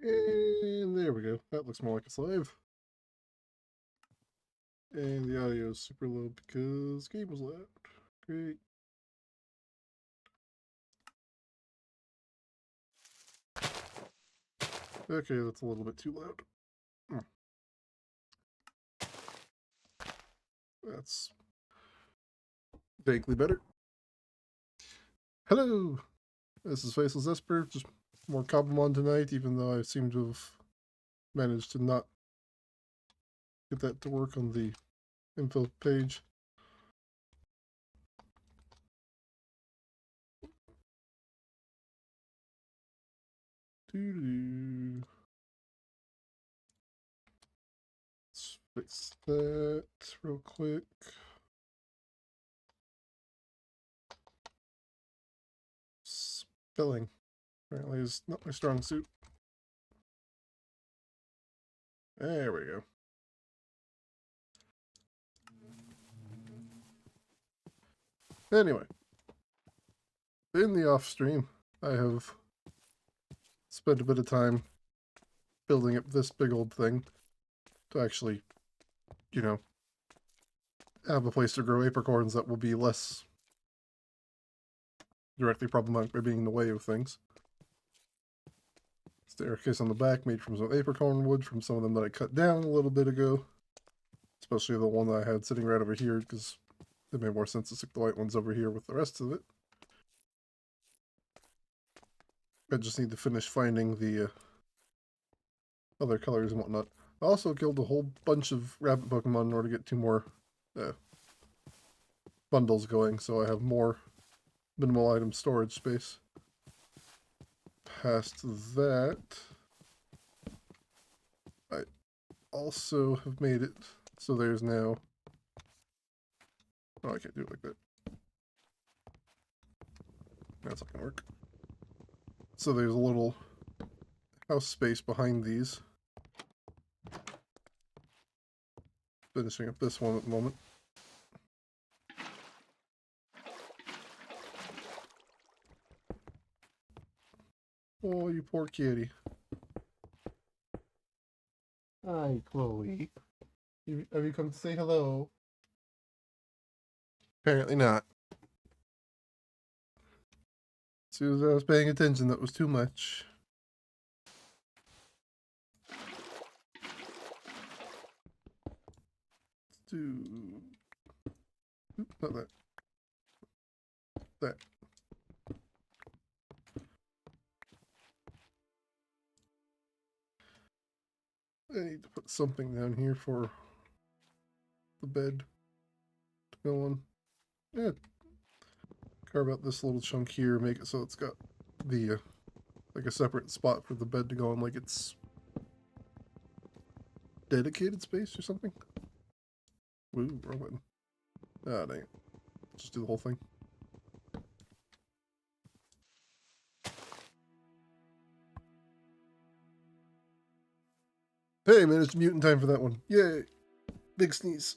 And there we go. That looks more like a slave. And the audio is super low because game was loud. Great. Okay, that's a little bit too loud. That's vaguely better. Hello! This is Faceless Esper. Just more Cobblemon tonight, even though I seem to have managed to not get that to work on the info page. Let's fix that real quick. Spelling apparently is not my strong suit. There we go. Anyway, in the off stream, I have spent a bit of time building up this big old thing to actually, you know, have a place to grow apricorns that will be less directly problematic by being in the way of things. Staircase on the back made from some apricorn wood from some of them that I cut down a little bit ago. Especially the one that I had sitting right over here, because it made more sense to stick the white ones over here with the rest of it. I just need to finish finding the other colors and whatnot. I also killed a whole bunch of rabbit Pokemon in order to get 2 more bundles going, so I have more minimal item storage space. Past that, I also have made it so there's now... Oh, I can't do it like that. That's not gonna work. So there's a little house space behind these. Finishing up this one at the moment. Oh, you poor kitty. Hi, Chloe. Have you come to say hello? Apparently not. As soon as I was paying attention, that was too much. Let's do... Not that. That. I need to put something down here for the bed to go on. Yeah. Carve out this little chunk here, make it so it's got the, like a separate spot for the bed to go on, like it's dedicated space or something. Ooh, wrong button. Ah, dang it. Just do the whole thing. Hey, man, it's mutant time for that one. Yay! Big sneeze.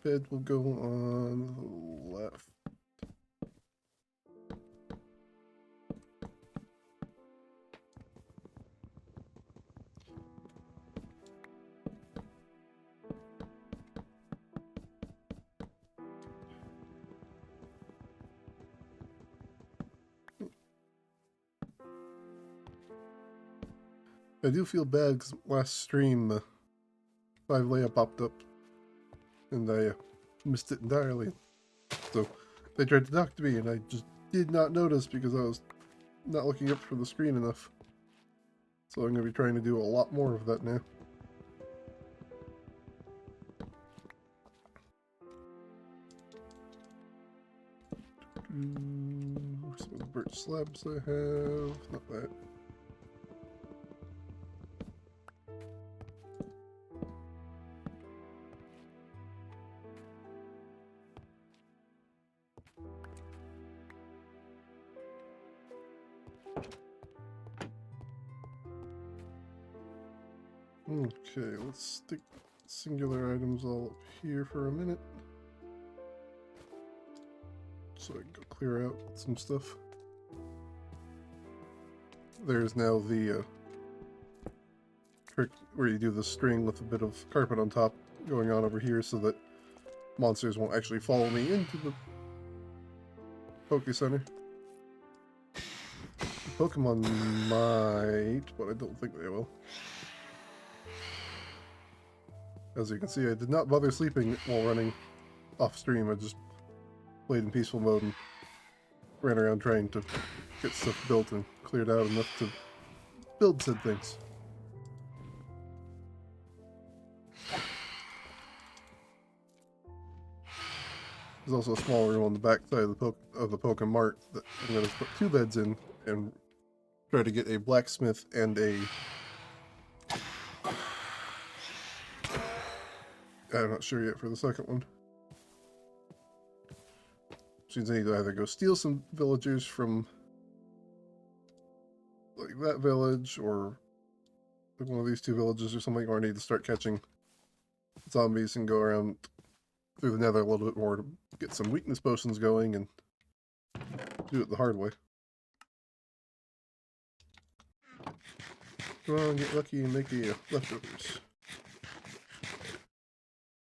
Bed will go on the left. I do feel bad because last stream, 5 layup popped up, and I missed it entirely. So they tried to talk to me, and I just did not notice because I was not looking up for the screen enough. So I'm going to be trying to do a lot more of that now. Some of the birch slabs I have, not that. Okay, let's stick singular items all up here for a minute. So I can go clear out some stuff. there's now the trick where you do the string with a bit of carpet on top going on over here so that monsters won't actually follow me into the Pokécenter. Pokemon might, but I don't think they will. As you can see, I did not bother sleeping while running off stream. I just played in peaceful mode and ran around trying to get stuff built and cleared out enough to build said things. There's also a small room on the back side of the Pokémart that I'm going to put 2 beds in and try to get a blacksmith and a... I'm not sure yet for the second one. Which means I need to either go steal some villagers from like that village or like one of these 2 villages or something, or I need to start catching zombies and go around through the nether a little bit more to get some weakness potions going and do it the hard way. Come on, get lucky and make the leftovers.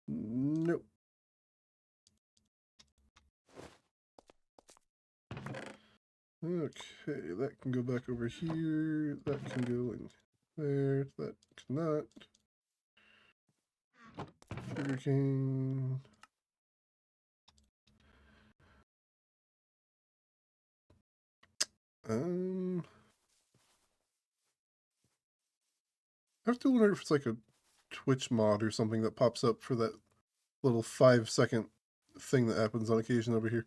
Nope. Okay, that can go back over here. That can go in there. That cannot. Sugarcane. I have to wonder if it's like a Twitch mod or something that pops up for that little 5-second thing that happens on occasion over here.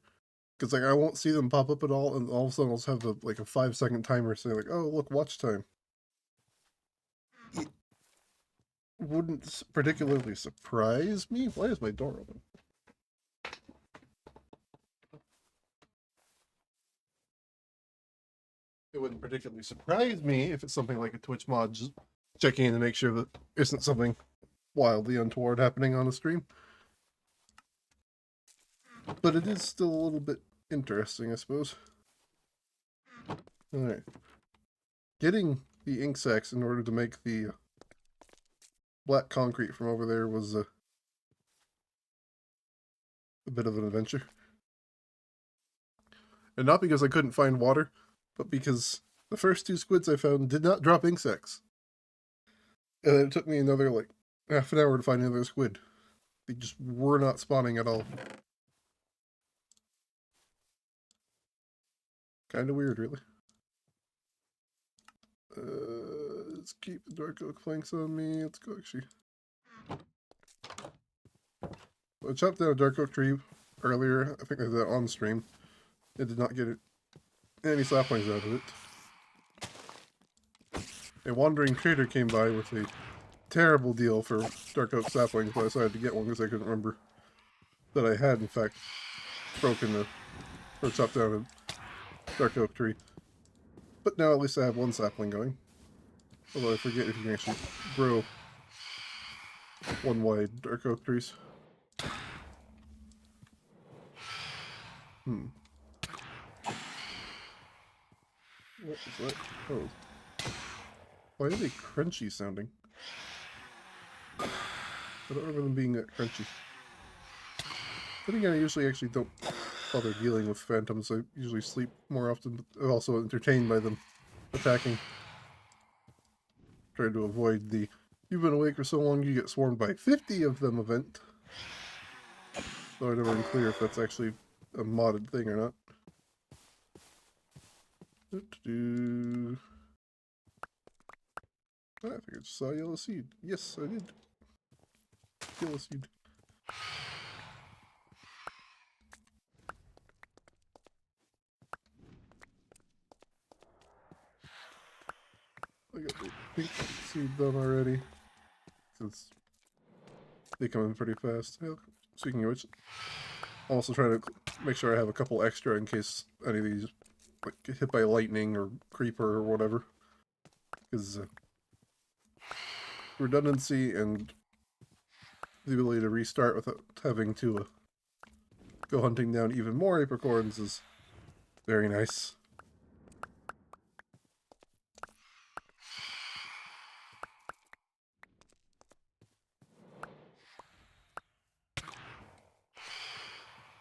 Because like I won't see them pop up at all, and all of a sudden I'll just have the, like a 5-second timer saying like, "Oh look, watch time." It wouldn't particularly surprise me. Why is my door open? It wouldn't particularly surprise me if it's something like a Twitch mod, just checking in to make sure that isn't something wildly untoward happening on the stream. But it is still a little bit interesting, I suppose. Alright. Getting the ink sacks in order to make the black concrete from over there was a bit of an adventure. And not because I couldn't find water, but because the first 2 squids I found did not drop ink sacks. And then it took me another, like, half an hour to find another squid. They just were not spawning at all. Kind of weird, really. Let's keep the dark oak planks on me. Let's go, actually. I chopped down a dark oak tree earlier. I think I did that on stream. I did not get any saplings out of it. A wandering trader came by with a terrible deal for dark oak saplings, but I decided to get one because I couldn't remember that I had, in fact, broken or chopped down a dark oak tree. But now at least I have 1 sapling going. Although I forget if you can actually grow 1 wide dark oak trees. What is that? Oh. Why are they crunchy sounding? I don't remember them being that crunchy. But again, I usually actually don't bother dealing with phantoms. I usually sleep more often, but I'm also entertained by them attacking. Trying to avoid the "you've been awake for so long you get swarmed by 50 of them" event. Though I'm never even clear if that's actually a modded thing or not. I think I just saw a yellow seed. Yes, I did. Yellow seed. I got the pink seed done already. Since they come in pretty fast. Speaking of which, I'm also trying to make sure I have a couple extra in case any of these like get hit by lightning or creeper or whatever. Because redundancy and the ability to restart without having to go hunting down even more apricorns is very nice.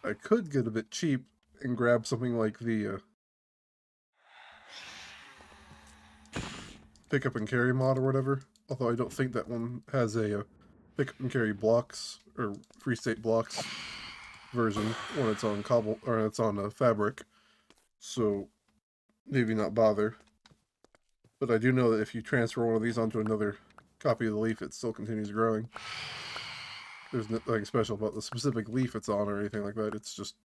I could get a bit cheap and grab something like the pick up and carry mod or whatever. Although I don't think that one has a pick up and carry blocks or free state blocks version when it's on cobble or it's on a fabric. So maybe not bother. But I do know that if you transfer one of these onto another copy of the leaf, it still continues growing. There's nothing special about the specific leaf it's on or anything like that. It's just,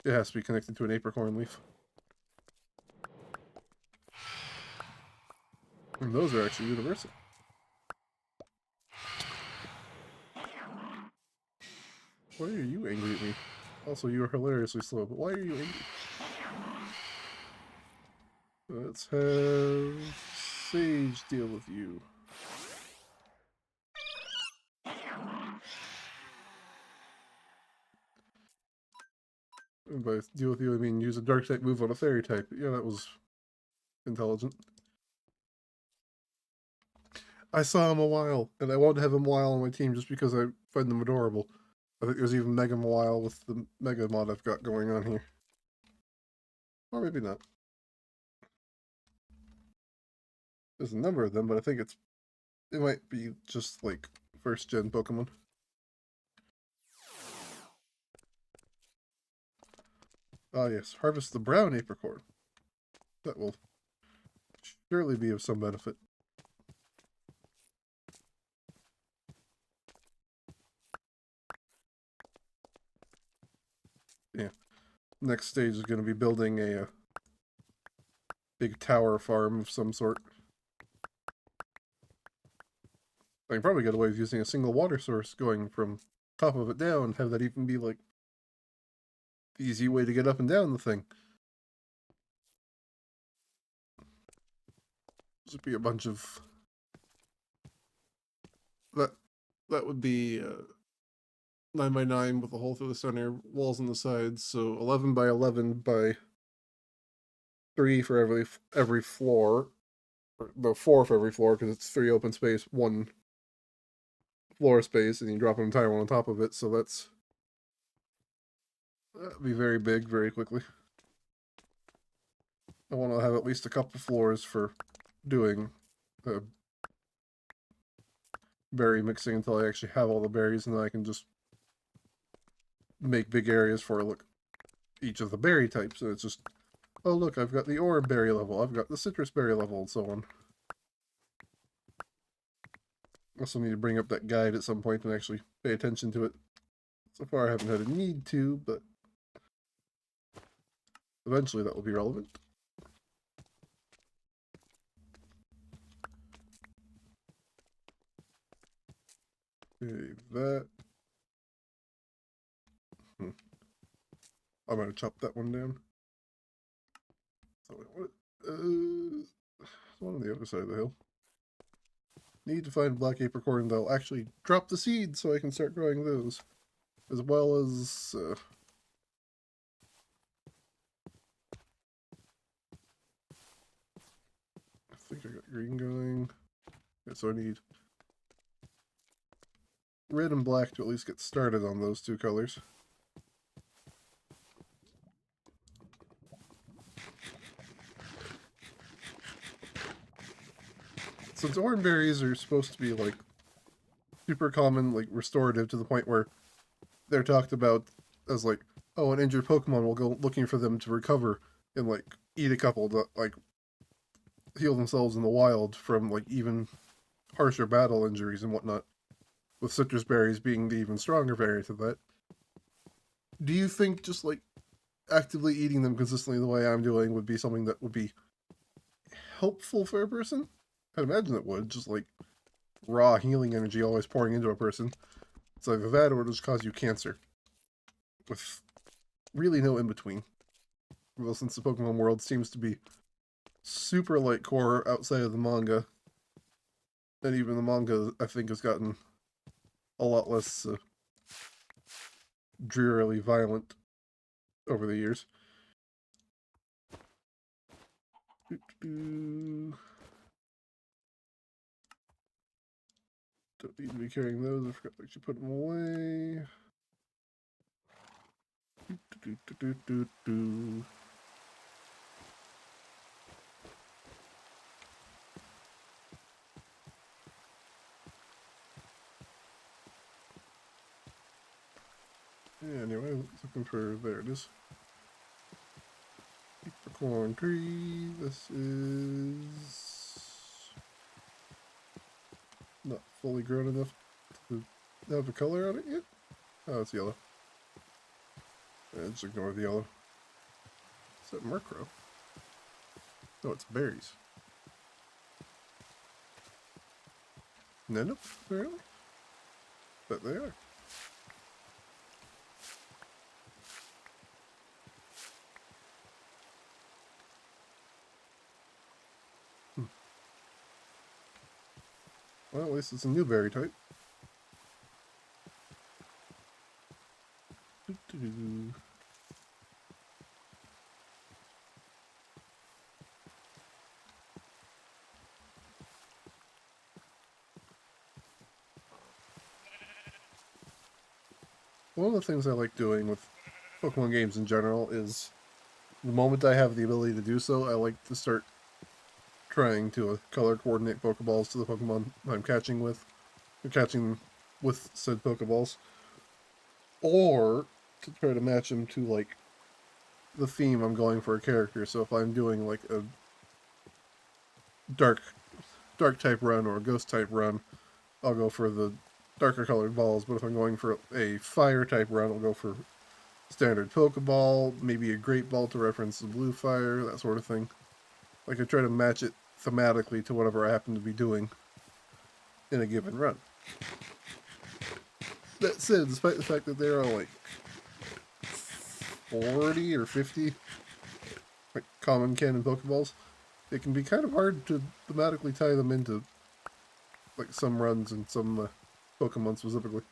it has to be connected to an apricorn leaf. And those are actually universal. Why are you angry at me? Also, you are hilariously slow, but why are you angry? Let's have Sage deal with you. And by deal with you, I mean use a dark type move on a fairy type. Yeah, that was intelligent. I saw him a while, and I want to have him a while on my team just because I find them adorable. I think there's even Mega Mawile with the Mega mod I've got going on here. Or maybe not. There's a number of them, but I think it might be just like first gen Pokemon. Ah yes, harvest the brown apricorn. That will surely be of some benefit. Yeah. Next stage is going to be building a big tower farm of some sort. I can probably get away with using a single water source going from top of it down and have that even be like the easy way to get up and down the thing. This would be a bunch of that would be 9x9 with a hole through the center, walls on the sides, so 11x11 by 3 for every floor. No, 4 for every floor because it's 3 open space, 1 floor space, and you drop an entire one on top of it. So that'd be very big very quickly. I want to have at least a couple floors for doing berry mixing until I actually have all the berries, and then I can just make big areas for look each of the berry types. And it's just, oh look, I've got the orb berry level, I've got the citrus berry level, and so on. Also need to bring up that guide at some point and actually pay attention to it. So far I haven't had a need to, but eventually that will be relevant. Okay, that. I'm gonna chop that one down. So what? One on the other side of the hill. Need to find black apricorn that'll actually drop the seeds so I can start growing those, as well as I think I got green going. Yeah, so I need red and black to at least get started on those two colors. Since orange berries are supposed to be like super common, like restorative to the point where they're talked about as like, oh, an injured Pokemon will go looking for them to recover and like eat a couple to like heal themselves in the wild from like even harsher battle injuries and whatnot, with citrus berries being the even stronger variant of that. Do you think just like actively eating them consistently the way I'm doing would be something that would be helpful for a person? I'd imagine it would, just like raw healing energy always pouring into a person. It's either that or it'll just cause you cancer. With really no in between. Well, since the Pokemon world seems to be super light core outside of the manga, and even the manga, I think, has gotten a lot less drearily violent over the years. Don't need to be carrying those. I forgot to actually put them away. do, do, do, do, do. Yeah, anyway, looking for, there it is. Apricorn tree. This is not fully grown enough to have a color on it yet. Oh, it's yellow. Yeah, just ignore the yellow. Is that Murkrow? No, it's berries. Nope, apparently. But they are. Well, at least it's a new berry type. Doo-doo-doo. One of the things I like doing with Pokemon games in general is the moment I have the ability to do so, I like to start trying to color coordinate Pokeballs to the Pokemon I'm catching with, or catching with said Pokeballs, or to try to match them to like the theme I'm going for a character. So if I'm doing like a dark type run or a ghost type run, I'll go for the darker colored balls. But if I'm going for a fire type run, I'll go for standard Pokeball, maybe a Great Ball to reference the blue fire, that sort of thing. Like I try to match it thematically to whatever I happen to be doing in a given run. That said, despite the fact that there are like 40 or 50 like common canon Pokeballs, it can be kind of hard to thematically tie them into like some runs and some Pokemon specifically.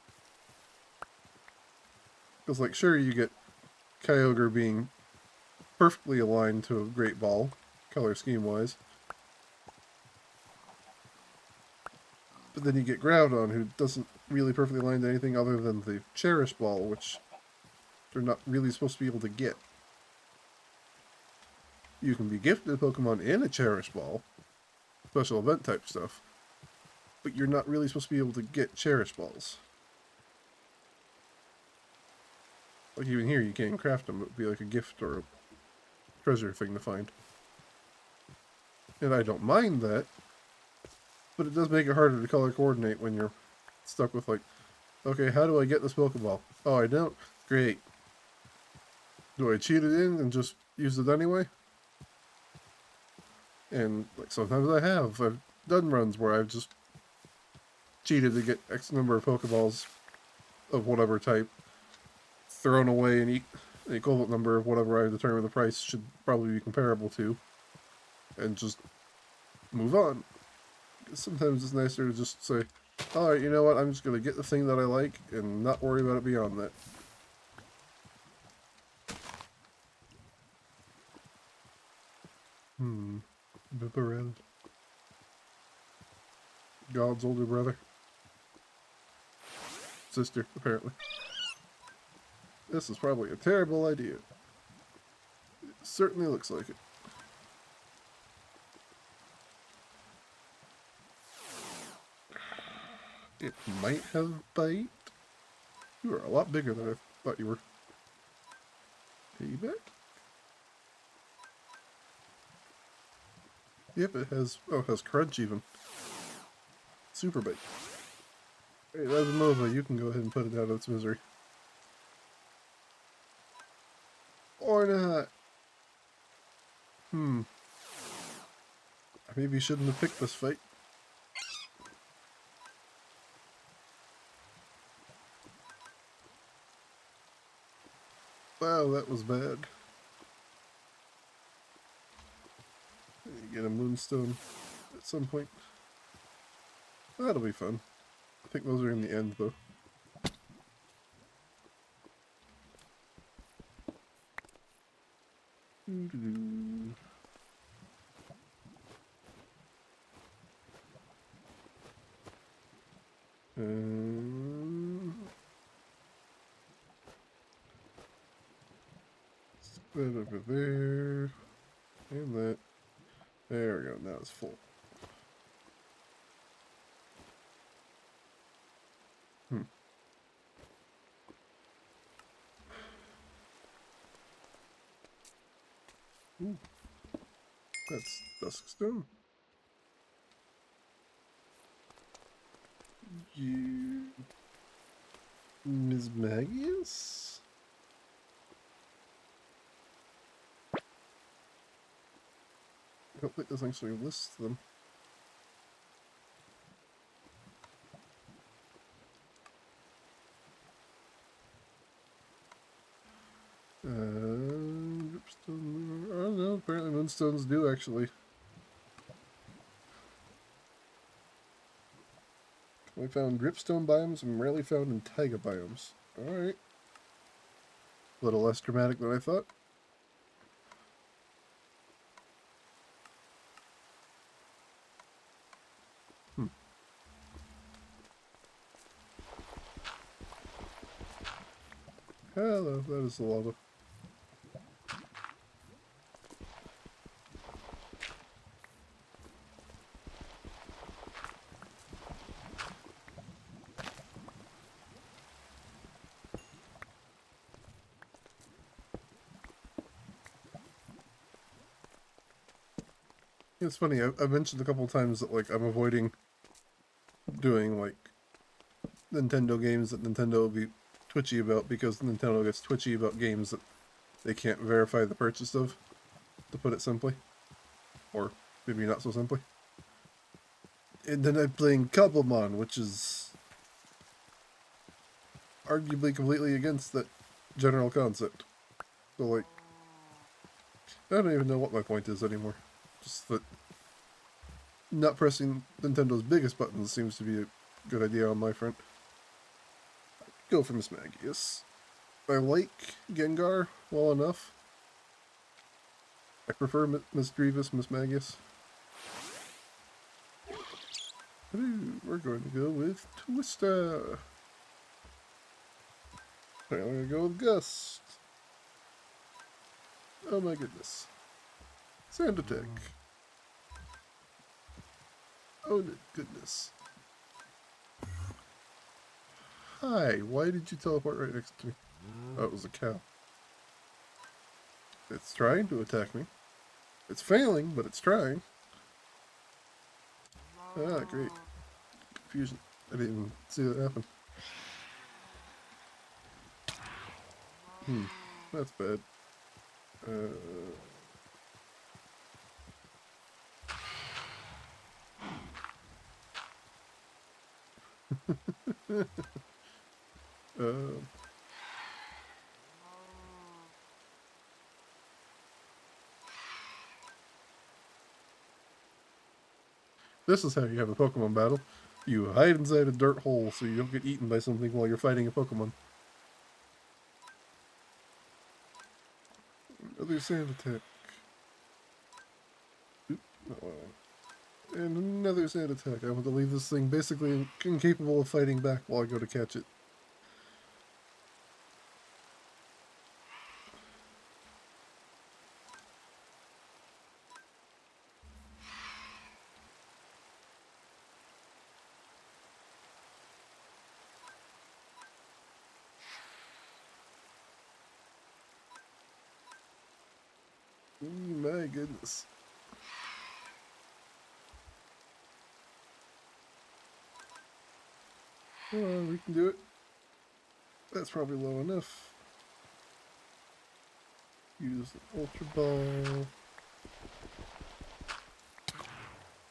Because like sure you get Kyogre being perfectly aligned to a Great Ball, color scheme wise. But then you get Groudon, who doesn't really perfectly align to anything other than the Cherish Ball, which they're not really supposed to be able to get. You can be gifted a Pokemon in a Cherish Ball, special event type stuff, but you're not really supposed to be able to get Cherish Balls. Like even here, you can't craft them. It would be like a gift or a treasure thing to find. And I don't mind that, but it does make it harder to color coordinate when you're stuck with like, okay, how do I get this Pokeball? Oh, I don't? Great. Do I cheat it in and just use it anyway? And like sometimes I have. I've done runs where I've just cheated to get X number of Pokeballs of whatever type, thrown away an equivalent number of whatever I determine the price should probably be comparable to, and just move on. Sometimes it's nicer to just say, alright, you know what, I'm just going to get the thing that I like and not worry about it beyond that. Bibarel. God's older brother. Sister, apparently. This is probably a terrible idea. It certainly looks like it. It might have bite. You are a lot bigger than I thought you were. Payback? Yep, it has, oh, it has crunch even. Super bite. Hey, Ravenova, you can go ahead and put it out of its misery. Or not. I maybe shouldn't have picked this fight. Wow, that was bad. Get a moonstone at some point. That'll be fun. I think those are in the end, though. That over there. And that. There we go. Now it's full. Ooh. That's Duskstone. You... Ms. Magius? I don't think this actually lists them. Dripstone... Oh no, apparently moonstones do actually. We found dripstone biomes and rarely found in taiga biomes. Alright. A little less dramatic than I thought. Hello, that is the lava. It's funny, I've mentioned a couple times that like I'm avoiding doing like Nintendo games that Nintendo will be twitchy about because Nintendo gets twitchy about games that they can't verify the purchase of, to put it simply. Or maybe not so simply. And then I'm playing Cobblemon, which is arguably completely against that general concept. So like, I don't even know what my point is anymore. Just that not pressing Nintendo's biggest buttons seems to be a good idea on my front. Go for Miss Magius. I like Gengar well enough. I prefer Miss Drevis, Miss Magius. We're going to go with Twista. We're going to go with Gust. Oh my goodness. Sand attack. Oh goodness. Hi, why did you teleport right next to me? Oh, it was a cow. It's trying to attack me. It's failing, but it's trying. Ah, great. Confusion. I didn't even see that happen. That's bad. This is how you have a Pokemon battle. You hide inside a dirt hole so you don't get eaten by something while you're fighting a Pokemon. Another sand attack. Oop, not one. And another sand attack. I want to leave this thing basically incapable of fighting back while I go to catch it. My goodness. Come on, we can do it. That's probably low enough. Use the Ultra Ball.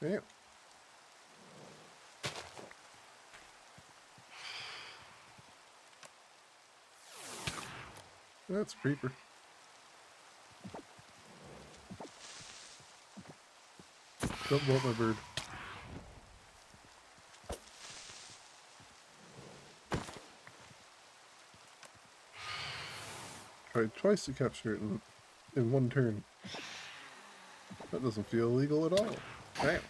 Yeah. That's a creeper. Don't blow up my bird. Tried twice to capture it in one turn. That doesn't feel illegal at all. Damn.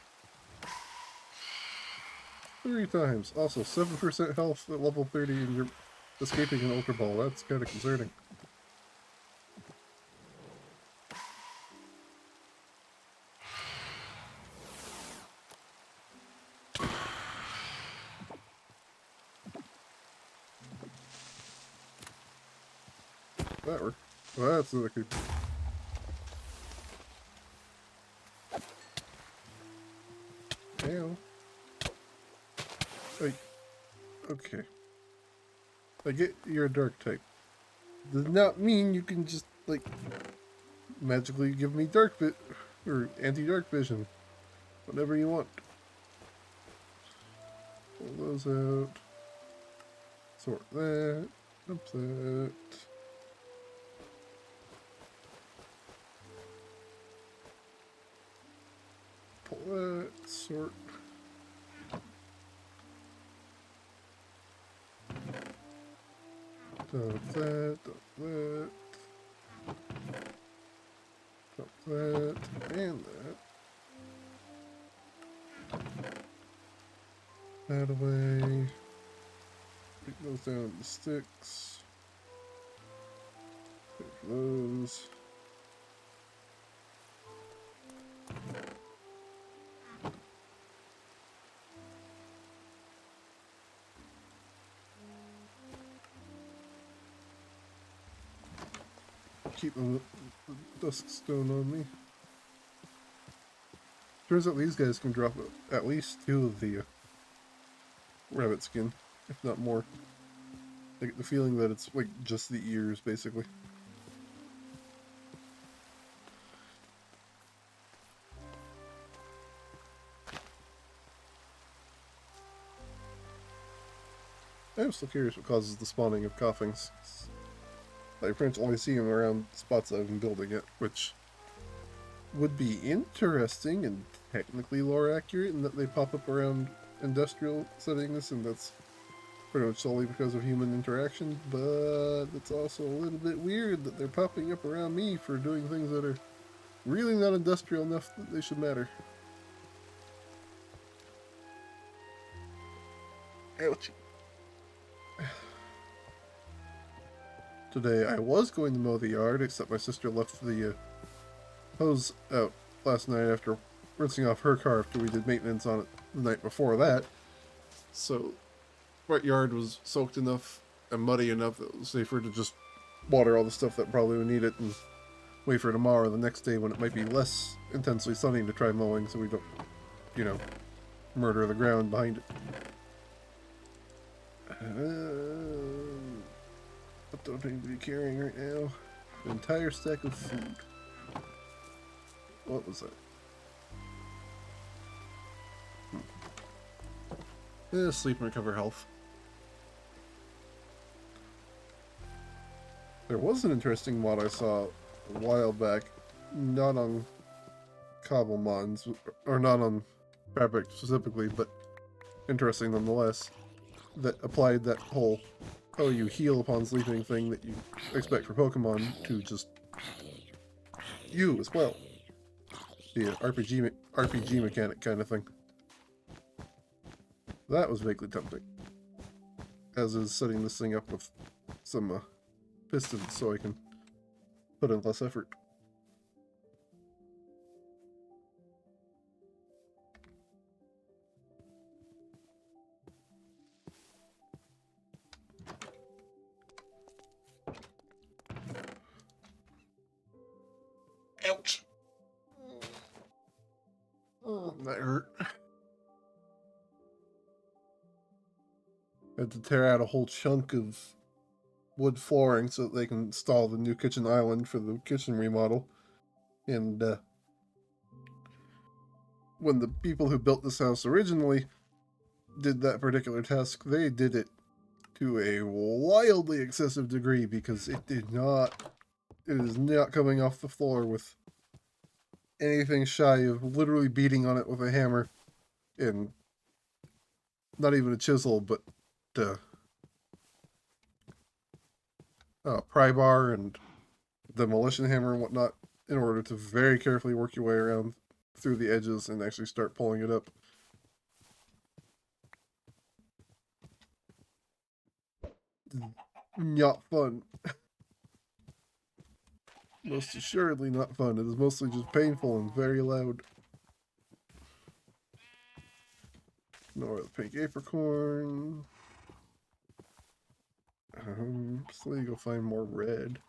3 times. Also, 7% health at level 30 and you're escaping an Ultra Ball. That's kind of concerning. That worked. Well, that's another creep. Ow. Like, okay. I get you're a dark type. Does not mean you can just, like, magically give me dark bit or anti-dark vision. Whatever you want. Pull those out. Sort that. Dump that. Pull that. Sort. Dump that. Dump that. Dump that. And that. That away. Take those down to the sticks. Take those. Keep the dusk stone on me. Turns out these guys can drop at least 2 of the rabbit skin, if not more. I get the feeling that it's like just the ears, basically. I'm still curious what causes the spawning of coughings. I pretty much only see them around spots I've been building it, which would be interesting and technically lore accurate in that they pop up around industrial settings, and that's pretty much solely because of human interaction, but it's also a little bit weird that they're popping up around me for doing things that are really not industrial enough that they should matter. Ouch. Today I was going to mow the yard, except my sister left the hose out last night after rinsing off her car after we did maintenance on it the night before that. So, front yard was soaked enough and muddy enough that it was safer to just water all the stuff that probably would need it and wait for tomorrow or the next day when it might be less intensely sunny to try mowing so we don't, you know, murder the ground behind it. What don't I need to be carrying right now? An entire stack of food. What was that? Sleep and recover health. There was an interesting mod I saw a while back, not on Cobblemons, or not on Fabric specifically, but interesting nonetheless, that applied that whole, oh, you heal upon sleeping thing that you expect for Pokemon to just you as well. The RPG mechanic kind of thing. That was vaguely tempting. As is setting this thing up with some pistons so I can put in less effort. Ouch! Oh, that hurt. I had to tear out a whole chunk of wood flooring so that they can install the new kitchen island for the kitchen remodel. And when the people who built this house originally did that particular task, they did it to a wildly excessive degree because it is not coming off the floor with anything shy of literally beating on it with a hammer and not even a chisel, but pry bar and demolition hammer and whatnot in order to very carefully work your way around through the edges and actually start pulling it up. Not fun. Most assuredly not fun. It is mostly just painful and very loud. Ignore the pink apricorn. So you go find more red.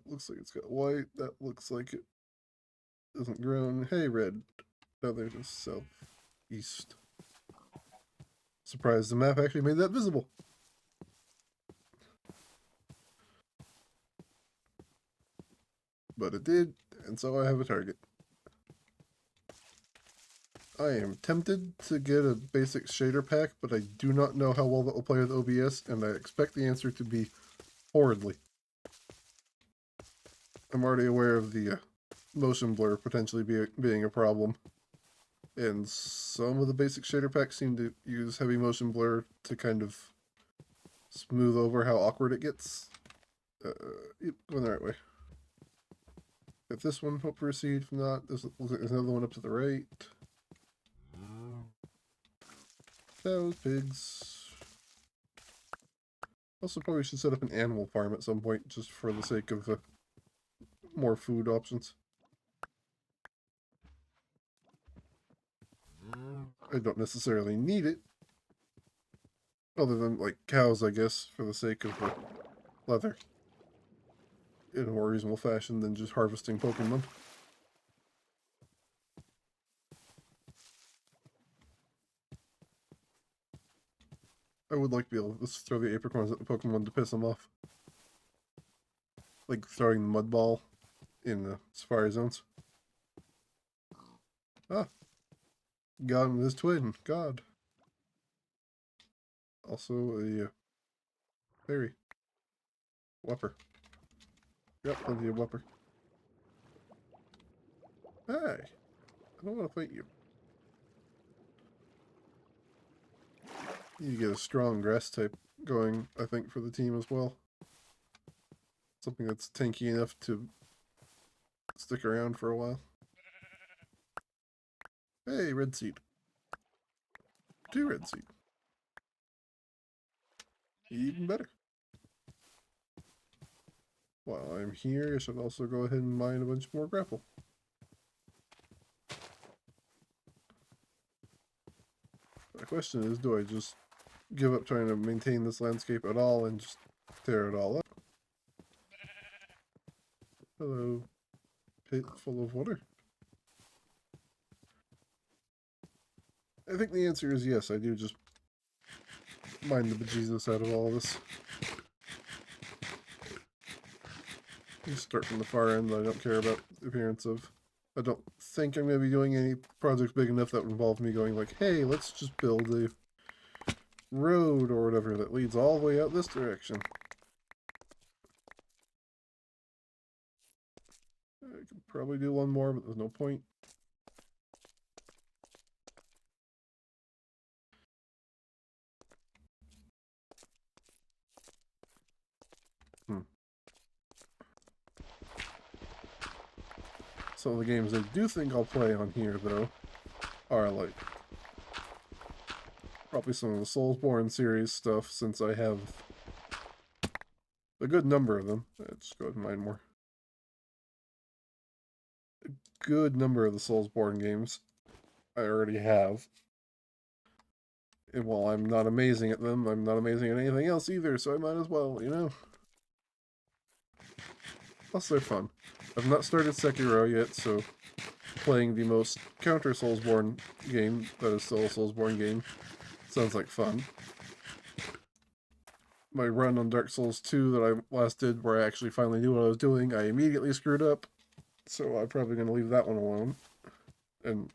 Looks like it's got white. That looks like it isn't grown. Hey, red. Oh, there's a southeast. Surprised the map actually made that visible. But it did, and so I have a target. I am tempted to get a basic shader pack, but I do not know how well that will play with OBS, and I expect the answer to be horridly. I'm already aware of the motion blur potentially being a problem. And some of the basic shader packs seem to use heavy motion blur to kind of smooth over how awkward it gets. Yep, going the right way. Got this one, hope to proceed. If not, there's another one up to the right. Cows, pigs. Also probably should set up an animal farm at some point, just for the sake of more food options. I don't necessarily need it. Other than, like, cows, I guess, for the sake of the leather. In a more reasonable fashion than just harvesting Pokemon. I would like to be able to just throw the apricorns at the Pokemon to piss them off. Like throwing the mud ball in the Safari zones. Ah, got him with his twin. God. Also a fairy. Whopper. Yep, plenty of whopper. Hey, I don't want to fight you. You get a strong grass type going, I think, for the team as well. Something that's tanky enough to stick around for a while. Hey, red seed. 2 red seed. Even better. While I'm here, I should also go ahead and mine a bunch more grapple. The question is, do I just give up trying to maintain this landscape at all and just tear it all up? Hello, pit full of water. I think the answer is yes, I do just mine the bejesus out of all of this. You start from the far end, I don't care about the appearance of. I don't think I'm going to be doing any projects big enough that would involve me going like, hey, let's just build a road or whatever that leads all the way out this direction. I could probably do one more, but there's no point. Some of the games I do think I'll play on here, though, are like probably some of the Soulsborne series stuff, since I have a good number of them. Let's just go ahead and mine more. A good number of the Soulsborne games I already have. And while I'm not amazing at them, I'm not amazing at anything else either, so I might as well, you know? Plus, they're fun. I've not started Sekiro yet, so playing the most counter Soulsborne game that is still a Soulsborne game sounds like fun. My run on Dark Souls 2 that I last did, where I actually finally knew what I was doing, I immediately screwed up. So I'm probably going to leave that one alone. And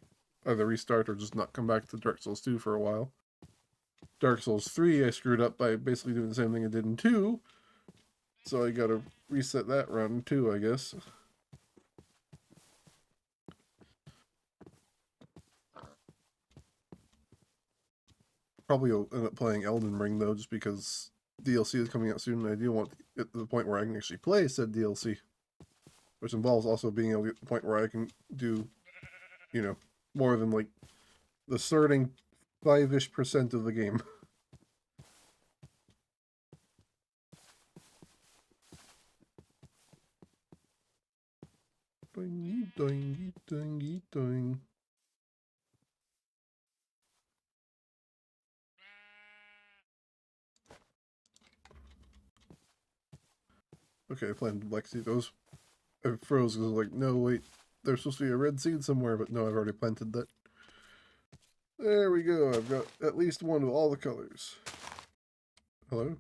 either restart or just not come back to Dark Souls 2 for a while. Dark Souls 3, I screwed up by basically doing the same thing I did in 2. So I gotta reset that run too, I guess. Probably will end up playing Elden Ring though, just because DLC is coming out soon, and I do want to get to the point where I can actually play said DLC. Which involves also being able to get to the point where I can do, you know, more than like the starting 5-ish% of the game. Doingy, doingy, doingy, doing. Okay, I planted black seed. Those I froze because I was like, no, wait, there's supposed to be a red seed somewhere, but no, I've already planted that. There we go. I've got at least one of all the colors. Hello?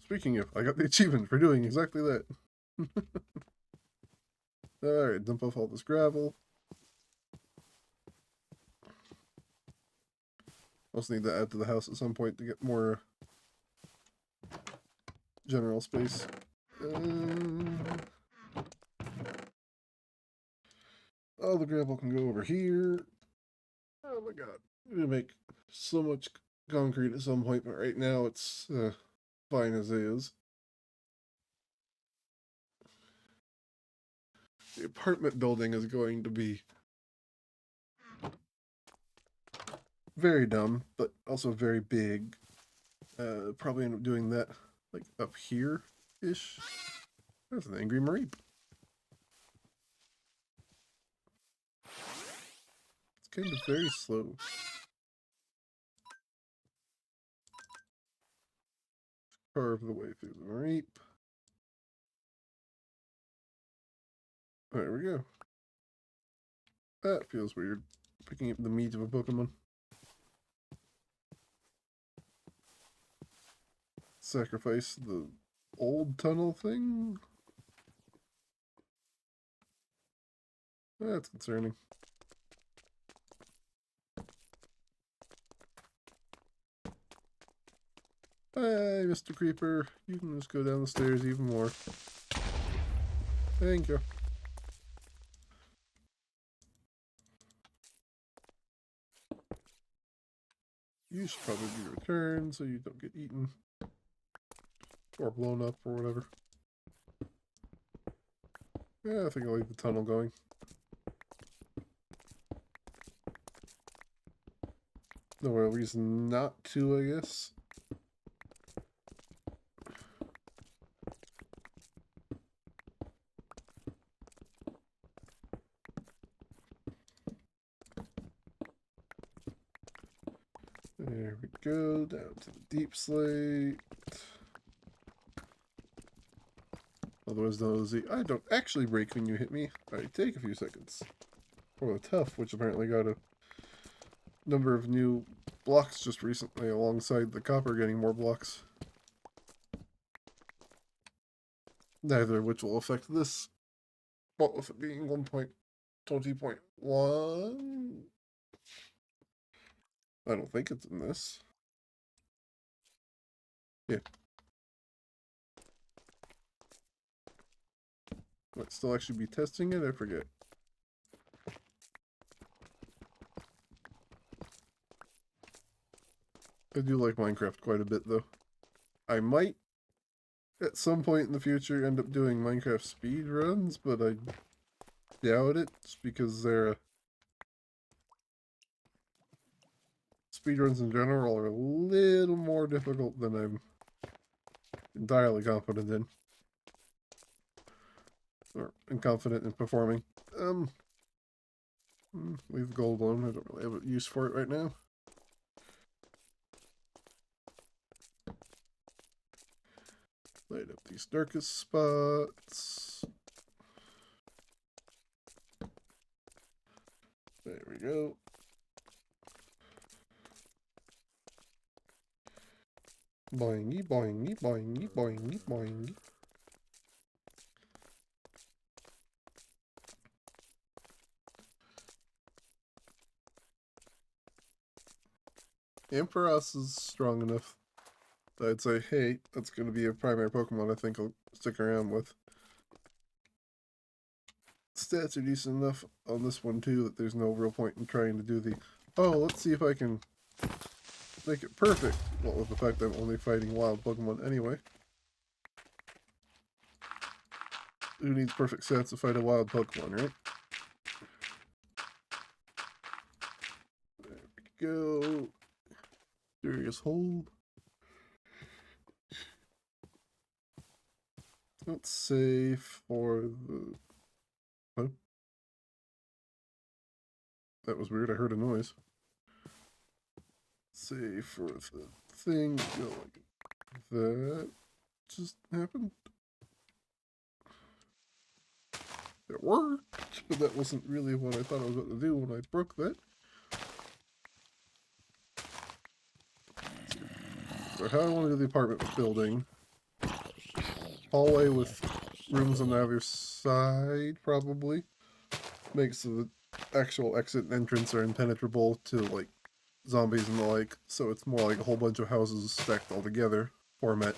Speaking of, I got the achievement for doing exactly that. Alright, dump off all this gravel. Also need to add to the house at some point to get more general space. All the gravel can go over here. Oh my god. I'm gonna make so much concrete at some point, but right now it's fine as is. The apartment building is going to be very dumb, but also very big. Probably end up doing that like up here-ish. That's an angry Mareep. It's kind of very slow. Carve the way through the Mareep. There we go. That feels weird. Picking up the meat of a Pokemon. Sacrifice the old tunnel thing? That's concerning. Hi, Mr. Creeper. You can just go down the stairs even more. Thank you. You should probably be returned so you don't get eaten. Or blown up or whatever. Yeah, I think I'll leave the tunnel going. No real reason not to, I guess. There we go, down to the deep slate. Otherwise known as the I don't actually break when you hit me. I take a few seconds. Or the tough, which apparently got a number of new blocks just recently alongside the copper getting more blocks. Neither of which will affect this. Well, with it being 1.20.1. I don't think it's in this. Yeah. Might still actually be testing it? I forget. I do like Minecraft quite a bit, though. I might, at some point in the future, end up doing Minecraft speed runs, but I doubt it, just because they're speedruns in general are a little more difficult than I'm entirely confident in. Or confident in performing. Leave gold alone. I don't really have a use for it right now. Light up these darkest spots. There we go. Boingy, boingy, boingy, boingy, boingy. Ampharos is strong enough that I'd say, hey, that's going to be a primary Pokemon I think I'll stick around with. Stats are decent enough on this one too that there's no real point in trying to do the, oh, let's see if I can make it perfect. Well, with the fact I'm only fighting wild Pokemon anyway. Who needs perfect stats to fight a wild Pokemon, right? There we go. Serious hold. Let's say for the... What? That was weird. I heard a noise. Say for the thing, go like That just happened. It worked, but that wasn't really what I thought I was going to do when I broke that. So how I want to do the apartment building. Hallway with rooms on either side, probably. Makes the actual exit and entrance are impenetrable to, like, zombies and the like, so it's more like a whole bunch of houses stacked all together format,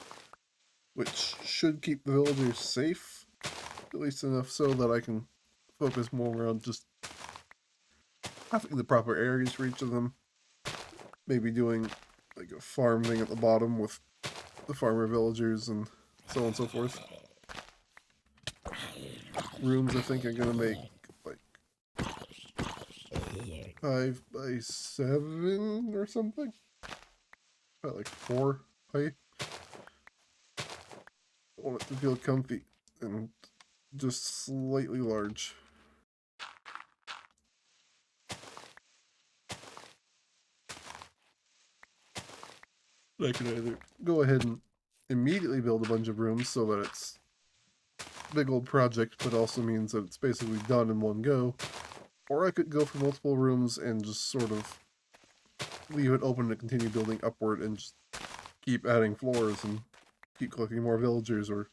which should keep the villagers safe, at least enough so that I can focus more on just having the proper areas for each of them. Maybe doing like a farm thing at the bottom with the farmer villagers and so on and so forth. Rooms I think I'm gonna make like 5 by 7 or something. About like 4 height. I want it to feel comfy and just slightly large. I can either go ahead and immediately build a bunch of rooms so that it's a big old project, but also means that it's basically done in one go. Or I could go for multiple rooms and just sort of leave it open to continue building upward and just keep adding floors and keep collecting more villagers or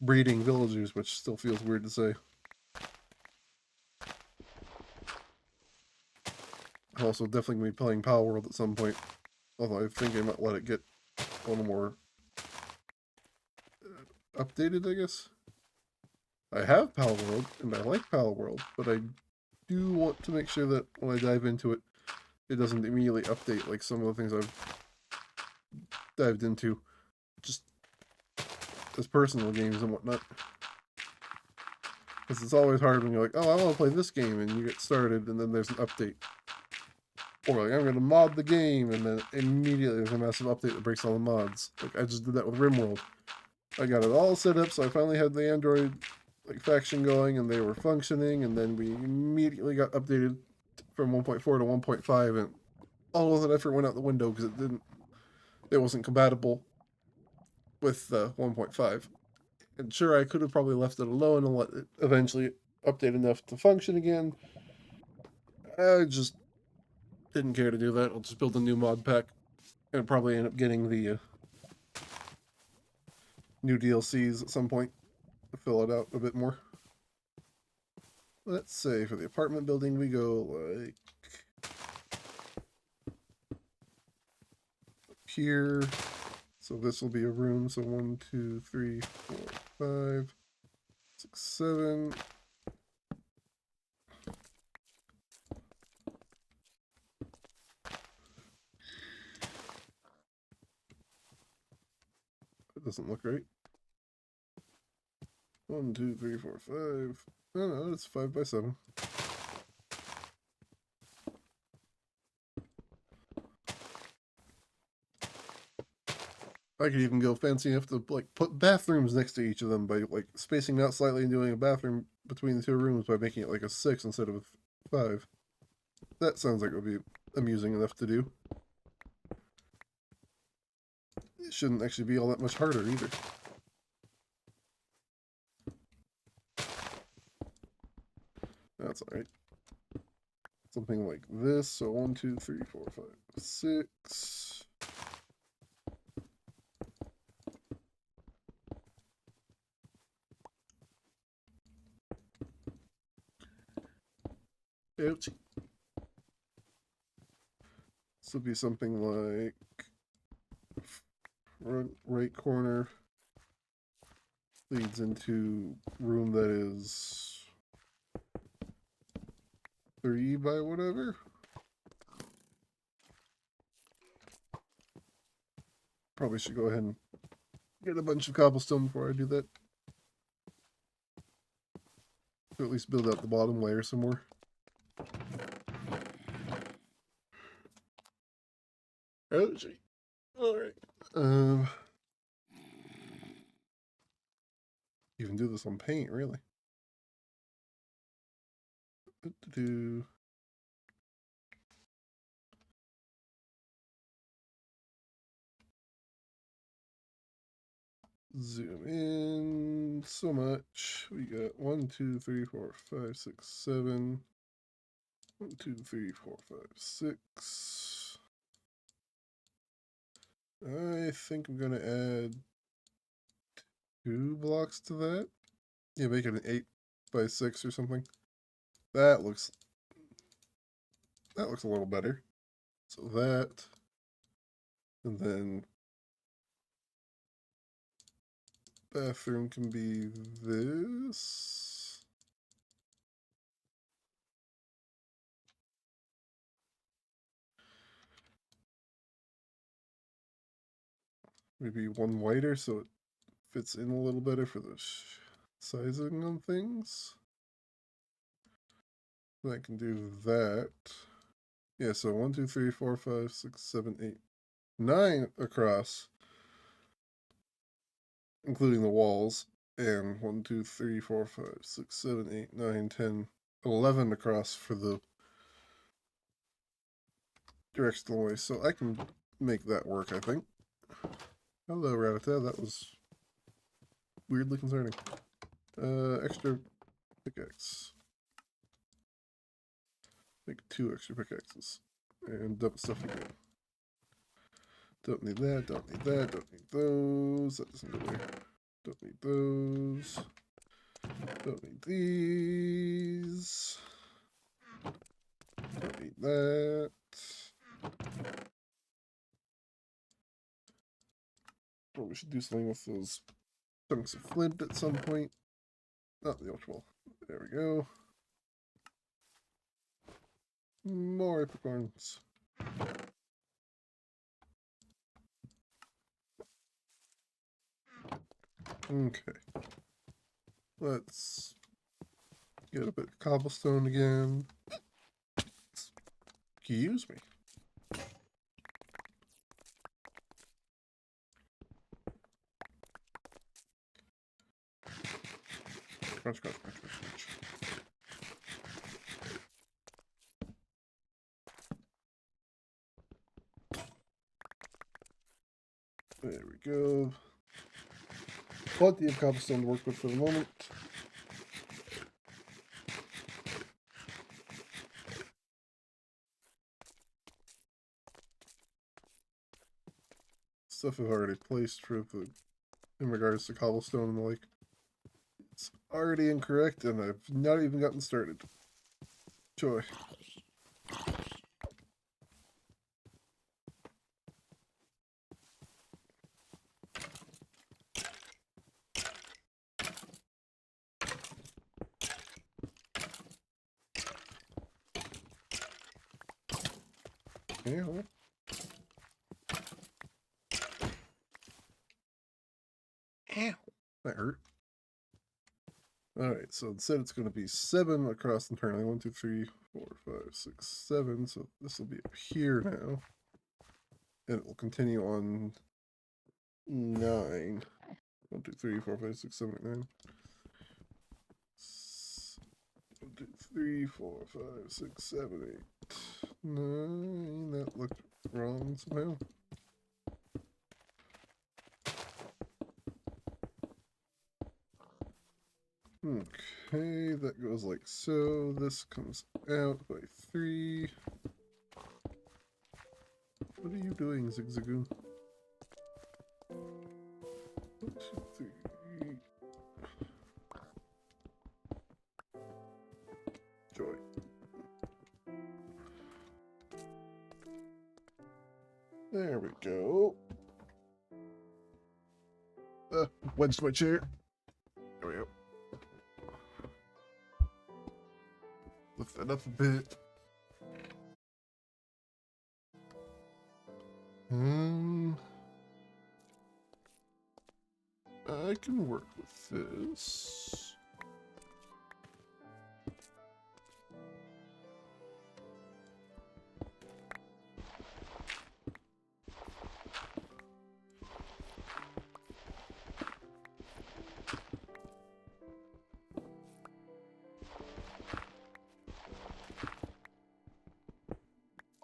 breeding villagers, which still feels weird to say. I'm also definitely going to be playing Power World at some point, although I think I might let it get a little more updated, I guess. I have Power World, and I like Power World, but I do want to make sure that when I dive into it, it doesn't immediately update like some of the things I've dived into, just as personal games and whatnot. Because it's always hard when you're like, oh, I want to play this game, and you get started, and then there's an update. Or like, I'm going to mod the game, and then immediately there's a massive update that breaks all the mods. Like, I just did that with RimWorld. I got it all set up, so I finally had the Android like faction going, and they were functioning, and then we immediately got updated from 1.4 to 1.5, and all of that effort went out the window because it wasn't compatible with 1.5. And sure, I could have probably left it alone and let it eventually update enough to function again. I just didn't care to do that. I'll just build a new mod pack and probably end up getting the new DLCs at some point to fill it out a bit more. Let's say for the apartment building we go like here. So this will be a room. So 1, 2, 3, 4, 5, 6, 7. That doesn't look right. 1, 2, 3, 4, 5. No, it's 5 by 7. I could even go fancy enough to like put bathrooms next to each of them by like spacing out slightly and doing a bathroom between the two rooms by making it like a 6 instead of a 5. That sounds like it would be amusing enough to do. It shouldn't actually be all that much harder either. That's alright. Something like this. So 1, 2, 3, 4, 5, 6. Ouch. This will be something like front right corner leads into room that is 3 by whatever. Probably should go ahead and get a bunch of cobblestone before I do that. To at least build out the bottom layer some more. Oh, gee. Alright. Even do this on paint, really. Do zoom in so much. We got 1, 2, 3, 4, 5, 6, 7. 1, 2, 3, 4, 5, 6. I think I'm gonna add 2 blocks to that. Yeah, make it an 8 by 6 or something. That looks a little better. So that, and then bathroom can be this. Maybe one wider so it fits in a little better for the sizing on things. I can do that. Yeah, so 1, 2, 3, 4, 5, 6, 7, 8, 9 across, including the walls, and 1, 2, 3, 4, 5, 6, 7, 8, 9, 10, 11 across for the directional way. So I can make that work, I think. Hello, Rattata. That was weirdly concerning. Extra pickaxe. Make 2 extra pickaxes. And dump stuff again. Don't need that, don't need that, don't need those. That doesn't go there. Don't need those. Don't need these. Don't need that. Well, we should do something with those chunks of flint at some point. Not the ultra. There we go. More apricorns. Okay. Let's get a bit of cobblestone again. Excuse me. Crunch, crunch, crunch, crunch, crunch. There we go. Plenty of cobblestone to work with for the moment. Stuff I've already placed for the in regards to cobblestone and the like. It's already incorrect and I've not even gotten started. Joy. Ow. Ow. That hurt. Alright, so instead it's going to be 7 across internally. 1, 2, 3, 4, 5, 6, 7. So this will be up here now. And it will continue on 9. 1, 2, 3, 4, 5, 6, 7, 8, 9. 1, 2, 3, 4, 5, 6, 7, 8, 9. That looked wrong somehow. Okay, that goes like so. This comes out by 3. What are you doing, Zigzagoon? 1, 2, 3. Joy. There we go. Wedged my chair. There we go. Lift that up a bit. I can work with this.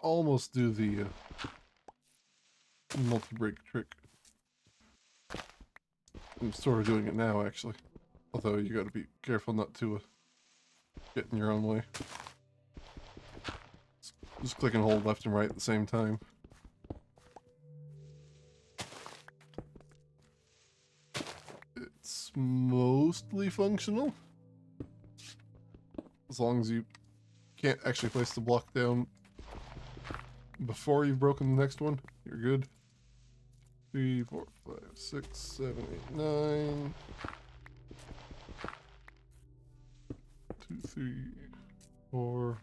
Almost do the multi-break trick. I'm sort of doing it now, actually. Although you gotta be careful not to get in your own way. Just click and hold left and right at the same time. It's mostly functional. As long as you can't actually place the block down before you've broken the next one, you're good. 3, 4, 5, 6, 7, 8, 9. 2, 3, 4,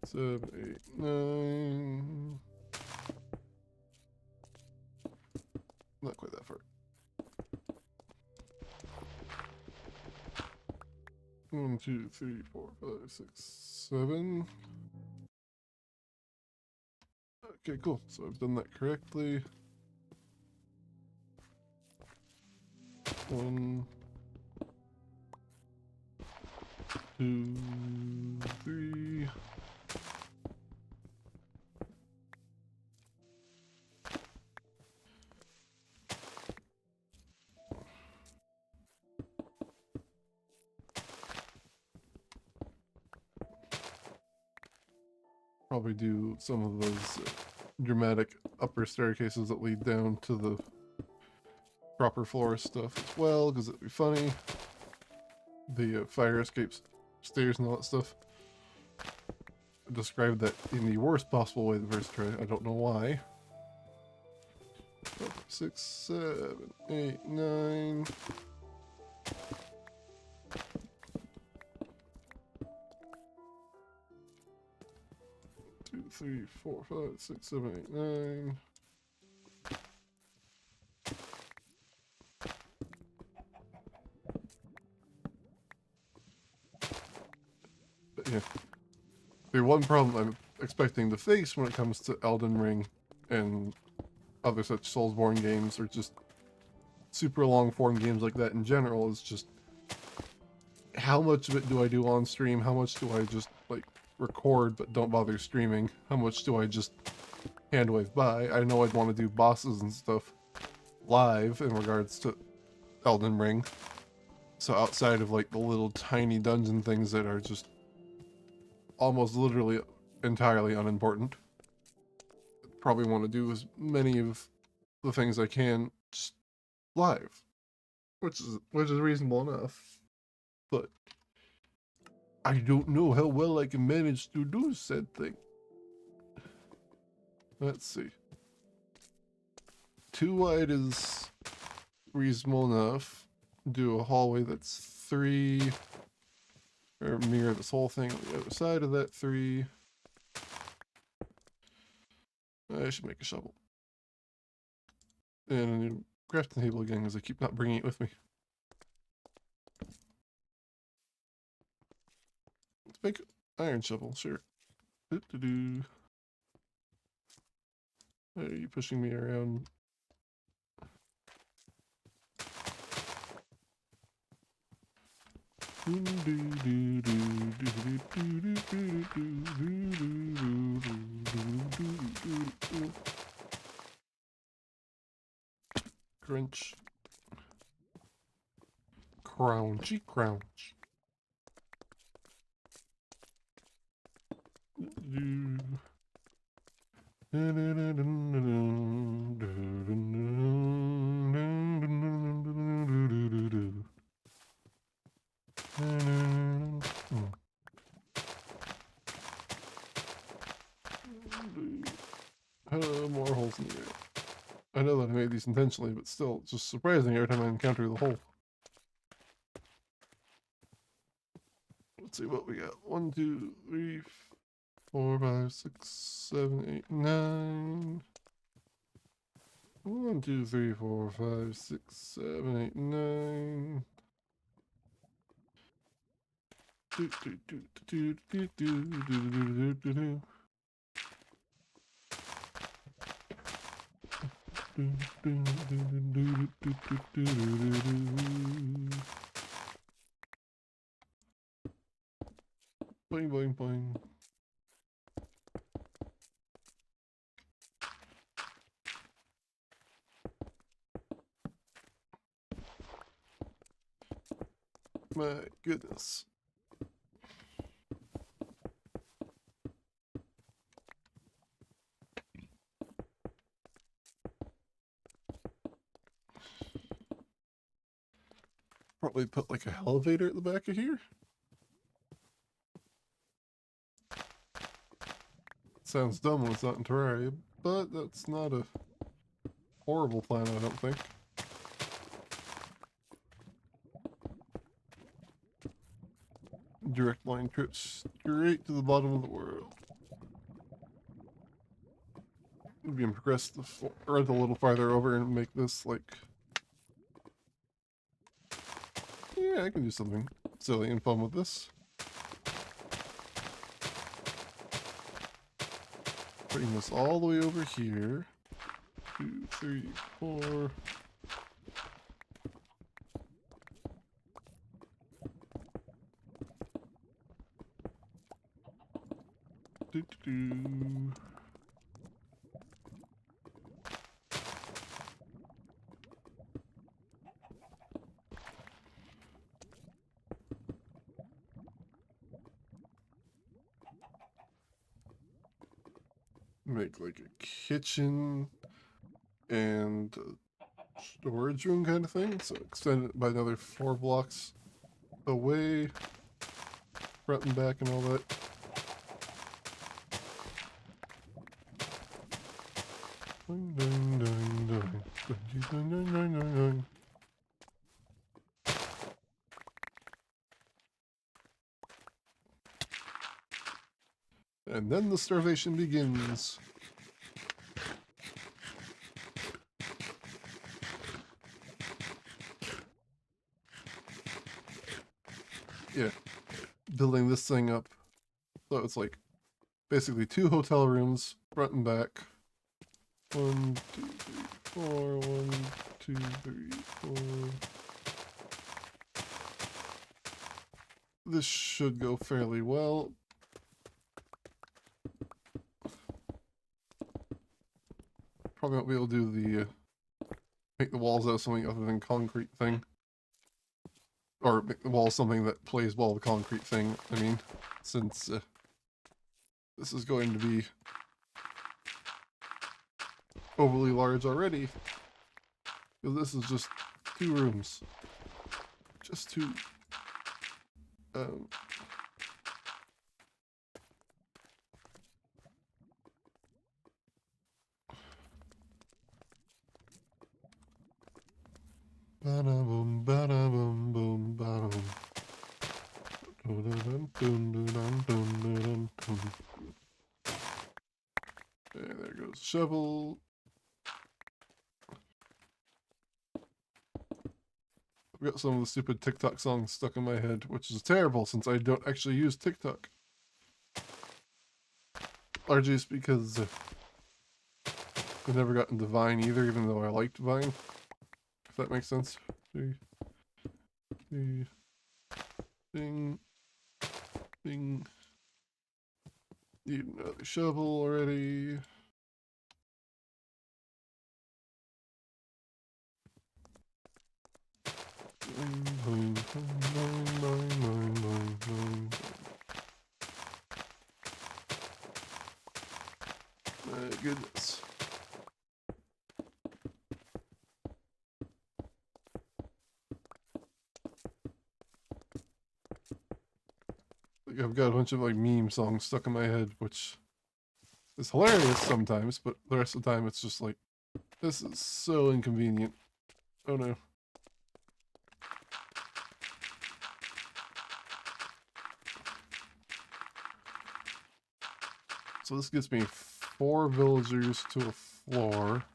7, 8, 9. Not quite that far. 1, 2, 3, 4, 5, 6, 7. Okay, cool. So I've done that correctly. 1, 2, 3. Probably do some of those dramatic upper staircases that lead down to the proper floor stuff as well, because it'd be funny. The fire escapes, stairs and all that stuff. I described that in the worst possible way the first try. I don't know why. 5, 6, 7, 8, 9. 2, 3, 4, 5, 6, 7, 8, 9. But yeah. The one problem I'm expecting to face when it comes to Elden Ring and other such Soulsborne games, or just super long form games like that in general, is just how much of it do I do on stream? How much do I just like record but don't bother streaming? How much do I just hand wave by? I know I'd want to do bosses and stuff live in regards to Elden Ring. So outside of like the little tiny dungeon things that are just almost literally entirely unimportant, probably want to do as many of the things I can just live, which is reasonable enough. But I don't know how well I can manage to do said thing. Let's see. 2 wide is reasonable enough. Do a hallway that's 3, or mirror this whole thing on the other side of that 3. I should make a shovel. And a new crafting table again, because I keep not bringing it with me. Let's make an iron shovel, sure. Doo-doo-doo. Why are you pushing me around? Crunch. Crounchy crouch. More holes in the air. I know that I made these intentionally, but still, it's just surprising every time I encounter the hole. Let's see what we got. 1, 2, 3, 4, 5, 6, 7, 8, 9. 1, 2, 3, 4, 5, 6, 7, 8, 9. Boing, boing, boing. My goodness. Probably put like an elevator at the back of here. Sounds dumb when it's not in Terraria, but that's not a horrible plan, I don't think. Direct line trips straight to the bottom of the world. We can progress the earth a little farther over and make this like... Yeah, I can do something silly and fun with this. Bring this all the way over here. 2, 3, 4. Do. Make like a kitchen and a storage room kind of thing. So extend it by another 4 blocks away, front and back and all that. Ding, ding, ding, ding. Ding, ding, ding, ding, ding. And then the starvation begins. Yeah, building this thing up. So it's like basically 2 hotel rooms, front and back. 1, 2, 3, 4. 1, 2, 3, 4. This should go fairly well. Probably won't be able to do the make the walls out of something other than concrete thing. Or make the walls something that plays well with the concrete thing. I mean, since this is going to be overly large already. Because this is just 2 rooms. Just 2. Bada boom, bada boom, boom, bada boom. And there goes the shovel. I've got some of the stupid TikTok songs stuck in my head, which is terrible since I don't actually use TikTok. Largely just because I never got into Vine either, even though I liked Vine. If that makes sense. Ding. Ding. Ding. Need another shovel already. My goodness. Like I've got a bunch of like meme songs stuck in my head, which is hilarious sometimes, but the rest of the time it's just like, this is so inconvenient. Oh no. So this gets me 4 villagers to a floor.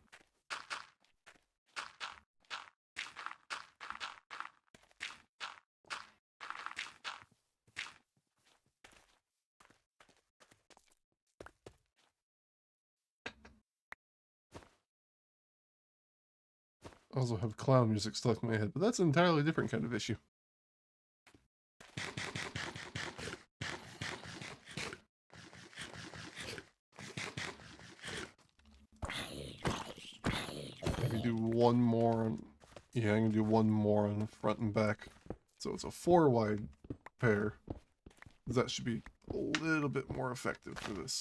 I also have clown music stuck in my head, but that's an entirely different kind of issue. Maybe do one more on... Yeah, I'm gonna do one more on the front and back. So it's a 4 wide pair. That should be a little bit more effective for this.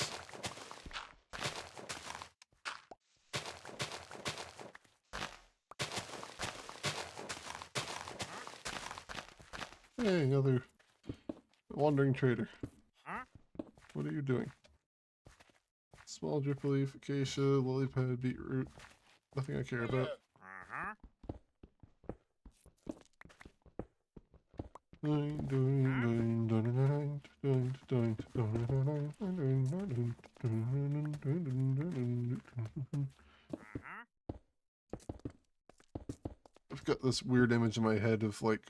Hey, another wandering trader. What are you doing? Small drip leaf, acacia, lily pad, beetroot. Nothing I care about. I've got this weird image in my head of like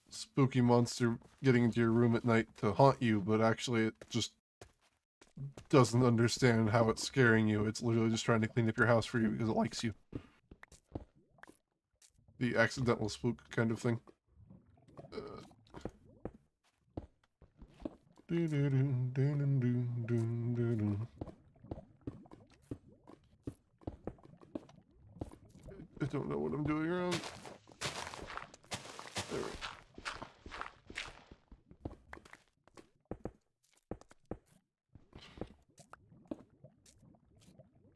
spooky monster getting into your room at night to haunt you, but actually it just doesn't understand how it's scaring you. It's literally just trying to clean up your house for you because it likes you. The accidental spook kind of thing. I don't know what I'm doing wrong. There we go.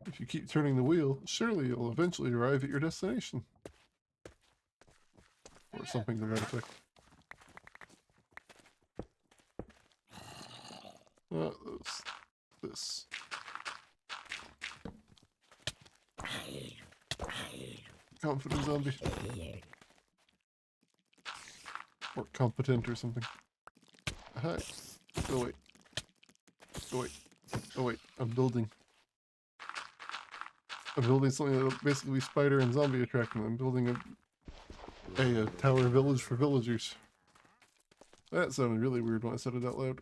If you keep turning the wheel, surely you'll eventually arrive at your destination. Or something to that effect. This. Confident zombie. Or competent or something. Hi. Oh wait. Oh wait. Oh wait. I'm building something that'll basically be spider and zombie attracting. I'm building a tower village for villagers. That sounded really weird when I said it out loud.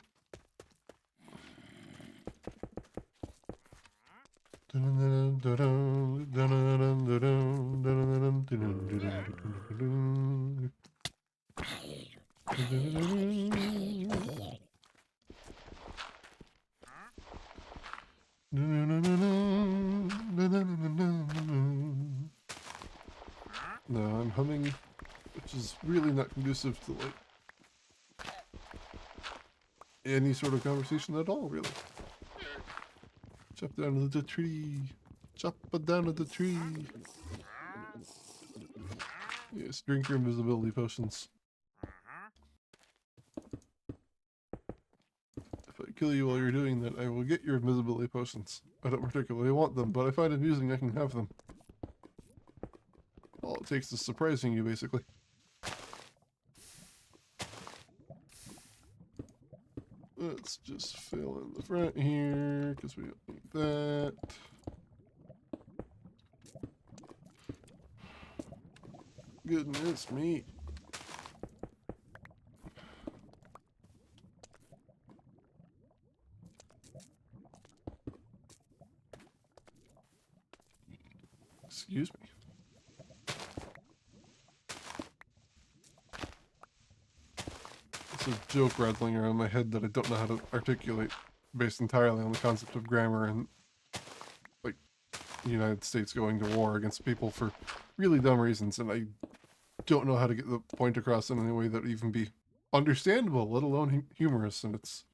No, I'm humming, which is really not conducive to like any sort of conversation at all, really. Chop down to the tree. Chop it down to the tree. Yes, drink your invisibility potions. If I kill you while you're doing that, I will get your invisibility potions. I don't particularly want them, but I find it amusing I can have them. All it takes is surprising you, basically. Let's just fill in the front here, because we don't need that. Goodness me. Excuse me. It's a joke rattling around my head that I don't know how to articulate, based entirely on the concept of grammar and, like, the United States going to war against people for really dumb reasons, and I don't know how to get the point across in any way that would even be understandable, let alone humorous, and it's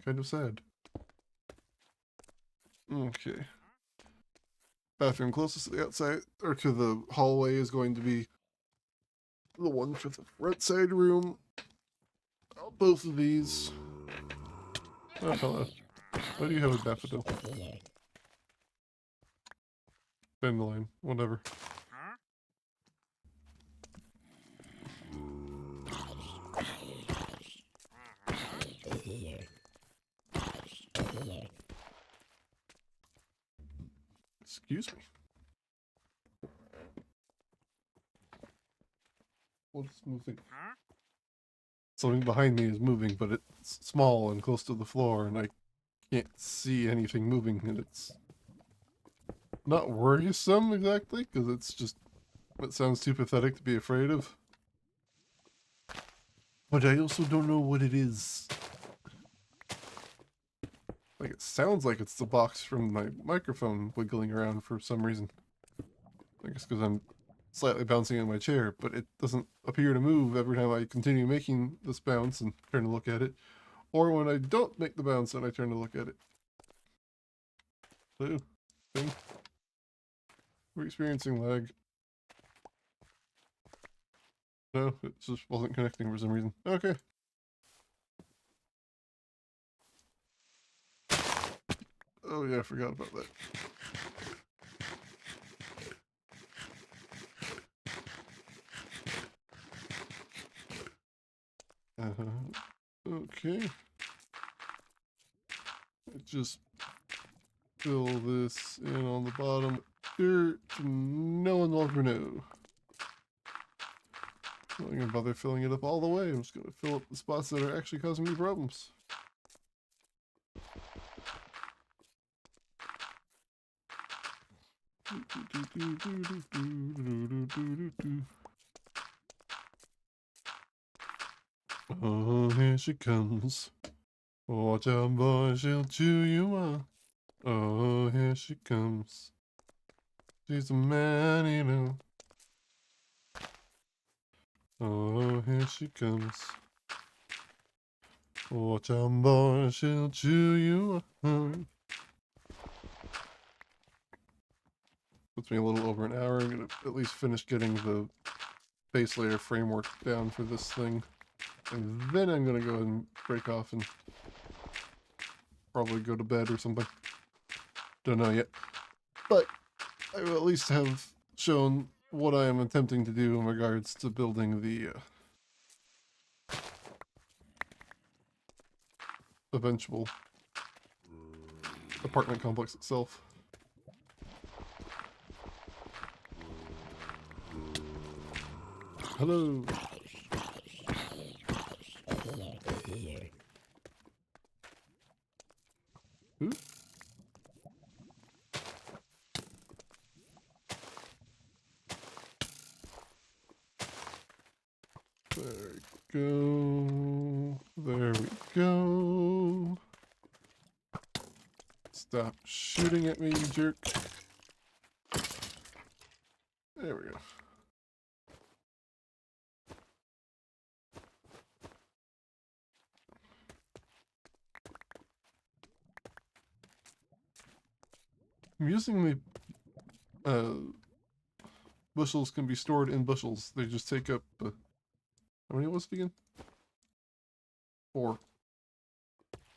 kind of sad. Okay. Bathroom closest to the outside, or to the hallway, is going to be the one for the front side room. Both of these. Oh, hello. Why do you have a daffodil? Dandelion, whatever. Excuse me. What's moving? Something behind me is moving, but it's small and close to the floor, and I can't see anything moving, and it's not worrisome exactly, because it's just, it sounds too pathetic to be afraid of. But I also don't know what it is. Like, it sounds like it's the box from my microphone wiggling around for some reason. I guess because I'm slightly bouncing in my chair, but it doesn't appear to move every time I continue making this bounce and turn to look at it, or when I don't make the bounce and I turn to look at it. Hello? Thing? We're experiencing lag. No, it just wasn't connecting for some reason. Okay. Oh yeah, I forgot about that. Okay. Just fill this in on the bottom. Dirt, no one will ever know. I'm not gonna bother filling it up all the way. I'm just gonna fill up the spots that are actually causing me problems. Oh, here she comes. Watch out, boy, she'll chew you up. Oh, here she comes. She's a man-eater. Oh, here she comes. Watch out, boy, she'll chew you up. Puts me a little over an hour. I'm gonna at least finish getting the base layer framework down for this thing. And then I'm gonna go ahead and break off and probably go to bed or something. Don't know yet. But I will at least have shown what I am attempting to do in regards to building the eventual apartment complex itself. Hello. Ooh. There we go. There we go. Stop shooting at me, you jerk. There we go. I'm using the bushels can be stored in bushels. They just take up how many was it again? 4.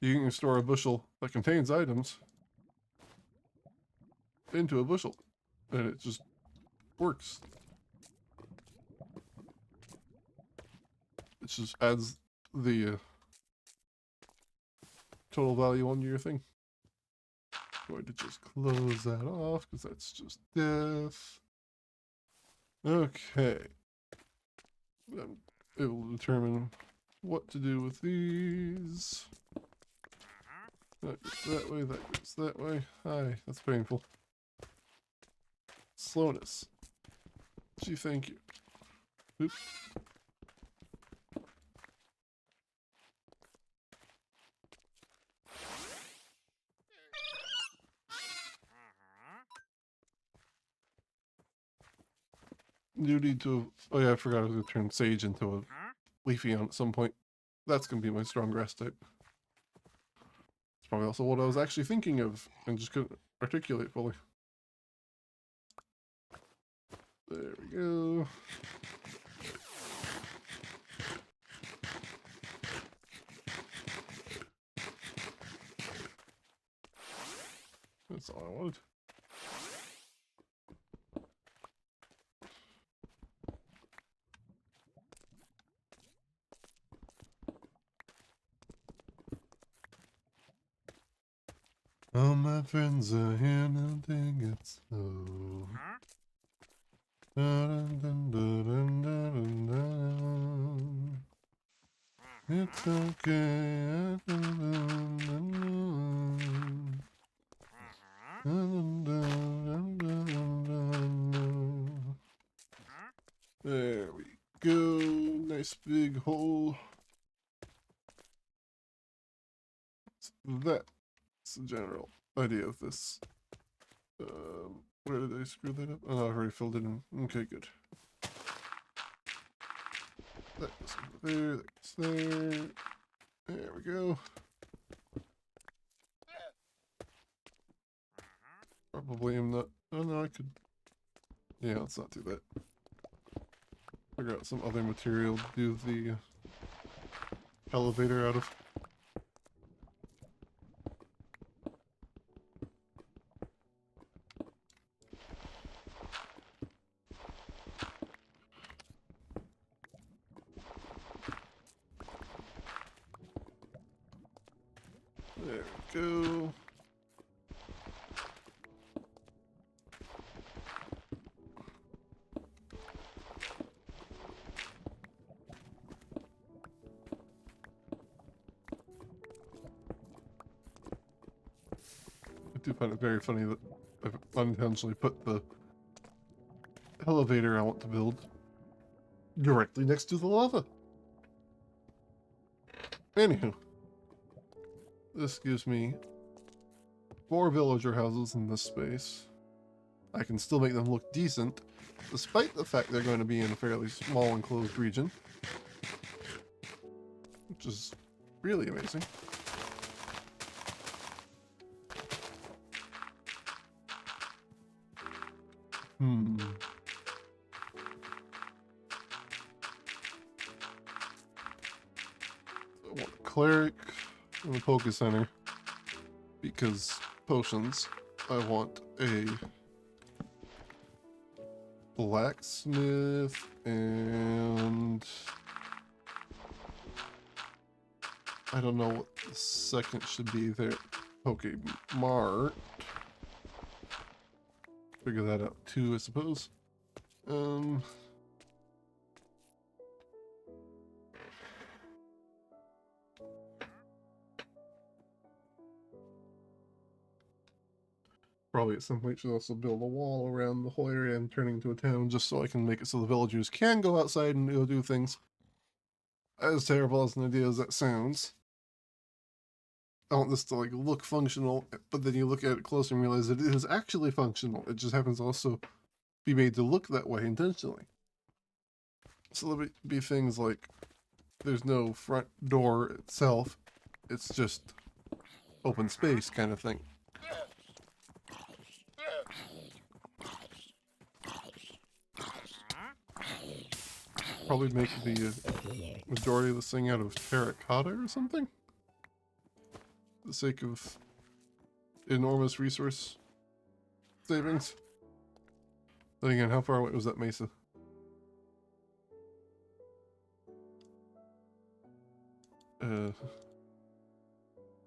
You can store a bushel that contains items into a bushel, and it just works. It just adds the total value onto your thing. Going to just close that off because that's just death. Okay. It will determine what to do with these. That goes that way, that goes that way. Hi, that's painful. Slowness. Gee, thank you. Oops. You need to... Oh yeah, I forgot I was going to turn Sage into a Leafy on at some point. That's going to be my strong grass type. It's probably also what I was actually thinking of and just couldn't articulate fully. There we go. That's all I wanted. All my friends are here now, take it slow. Dun, dun, dun, dun, dun, dun. It's okay. There we go. Nice big hole. So that's the general idea of this. Where did I screw that up? Oh, no, I've already filled it in. Okay, good. That goes over there, that goes there. There we go. Probably am not. Oh no, I could. Yeah, let's not do that. Figure out some other material to do the elevator out of. There we go. I do find it very funny that I've unintentionally put the elevator I want to build directly next to the lava. Anywho, this gives me 4 villager houses in this space. I can still make them look decent, despite the fact they're going to be in a fairly small enclosed region, which is really amazing. I want a cleric and a Pokécenter because potions. I want a blacksmith and I don't know what the second should be there. Pokémart. Figure that out too, I suppose. Probably at some point should also build a wall around the whole area and turning into a town just so I can make it so the villagers can go outside and go do things. As terrible as an idea as that sounds, I want this to like look functional, but then you look at it closer and realize that it is actually functional. It just happens to also be made to look that way intentionally. So there'll be things like there's no front door itself. It's just open space kind of thing. Probably make the majority of this thing out of terracotta or something. For the sake of enormous resource savings. Then again, how far away was that mesa? I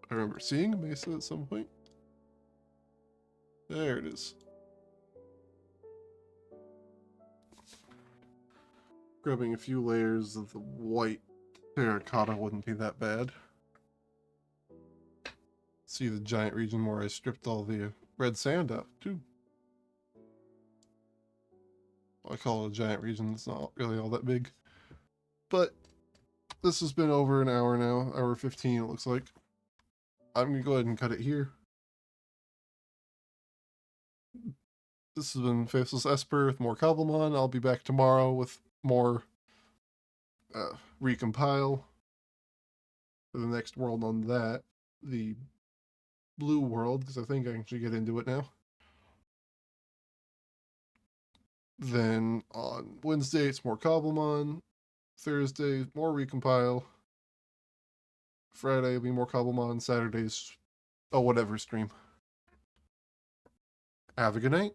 remember seeing a mesa at some point. There it is. Grabbing a few layers of the white terracotta wouldn't be that bad. See the giant region where I stripped all the red sand out, too. I call it a giant region, it's not really all that big. But this has been over an hour now, hour 15 it looks like. I'm going to go ahead and cut it here. This has been Faceless Esper with more Cobblemon. I'll be back tomorrow with more recompile for the next world on that. The blue world, because I think I can actually get into it now. Then on Wednesday, it's more Cobblemon. Thursday, more recompile. Friday will be more Cobblemon. Saturday's a whatever stream. Have a good night.